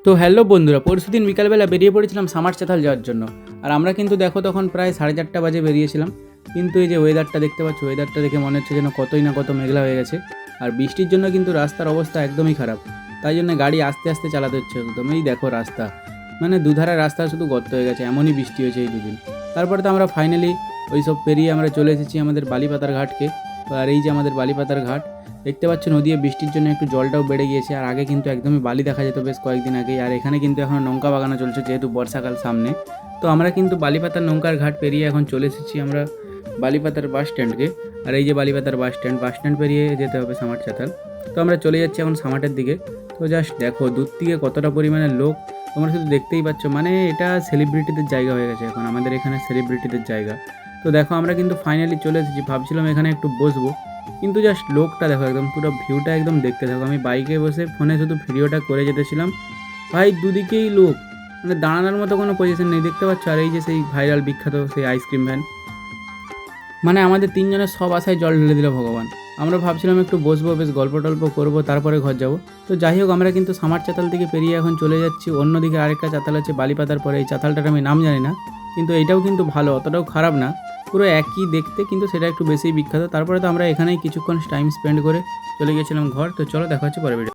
তো হ্যালো বন্ধুরা, পরশুদিন বিকালবেলা বেরিয়ে পড়েছিলাম সামার চাতাল যাওয়ার জন্য। আর আমরা কিন্তু দেখো তখন প্রায় 4:30 বাজে বেরিয়েছিলাম। কিন্তু এই যে ওয়েদারটা দেখতে পাচ্ছ, ওয়েদারটা দেখে মনে হচ্ছে যেন কতই না কত মেঘলা হয়ে গেছে। আর বৃষ্টির জন্য কিন্তু রাস্তার অবস্থা একদমই খারাপ, তাই জন্য গাড়ি আস্তে আস্তে চালাতে হচ্ছে একদম। এই দেখো রাস্তা, মানে দুধারে রাস্তা শুধু গর্ত হয়ে গেছে, এমনই বৃষ্টি হয়েছে এই দুদিন। তারপরে তো আমরা ফাইনালি ওই সব পেরিয়ে আমরা চলে এসেছি আমাদের বালিপাতার ঘাটকে। আর এই যে আমাদের বালিপাতার ঘাট দেখতে পাচ্ছ, নদীতে বৃষ্টির জন্য একটু জলটাও বেড়ে গিয়েছে। আর আগে কিন্তু একদমই বালি দেখা যেত বেশ কয়েকদিন আগেই। আর এখানে কিন্তু এখন নৌকা বাগানো চলছে, যেহেতু বর্ষাকাল সামনে। তো আমরা কিন্তু বালিপাতার নৌকার ঘাট পেরিয়ে এখন চলে এসেছি আমরা বালিপাতার বাস স্ট্যান্ডকে। আর এই যে বালিপাতার বাস স্ট্যান্ড পেরিয়ে যেতে হবে সামার চাতাল। তো আমরা চলে যাচ্ছি এখন সামাটের দিকে। তো জাস্ট দেখো দূর থেকে কতটা পরিমাণে লোক, তোমরা শুধু দেখতেই পাচ্ছ। মানে এটা সেলিব্রিটিদের জায়গা হয়ে গেছে এখন, আমাদের এখানে সেলিব্রিটিদের জায়গা। তো দেখো আমরা কিন্তু ফাইনালি চলে এসেছি। ভাবছিলাম এখানে একটু বসবো, কিন্তু জাস্ট লোকটা দেখো, একদম পুরো ভিউটা একদম দেখতে থাকো। আমি বাইকে বসে ফোনে শুধু ভিডিওটা করে যেতেছিলাম। ভাই দুদিকেই লোক, মানে দাঁড়ানোর মতো কোনো পজিশন নেই, দেখতে পাচ্ছ। আর এই যে সেই ভাইরাল বিখ্যাত সেই আইসক্রিম ভ্যান, মানে আমাদের তিনজনের সব আশায় জল ঢেলে দিল ভগবান। আমরা ভাবছিলাম একটু বসবো, বেশ গল্প টল্প করবো, তারপরে ঘর যাব। তো যাই হোক, আমরা কিন্তু সামার চাতাল থেকে পেরিয়ে এখন চলে যাচ্ছি অন্যদিকে। আরেকটা চাতাল আছে বালিপাতার পরে, এই চাতালটার আমি নাম জানি না, কিন্তু এইটাও কিন্তু ভালো, অতটাও খারাপ না, পুরো একই দেখতে, কিন্তু সেটা একটু বেশি বিখ্যাত। তারপরে তো আমরা এখানেই কিছুক্ষণ টাইম স্পেন্ড করে চলে গেছিলাম ঘর। তো চলো দেখা হচ্ছে পরে ভিডিও।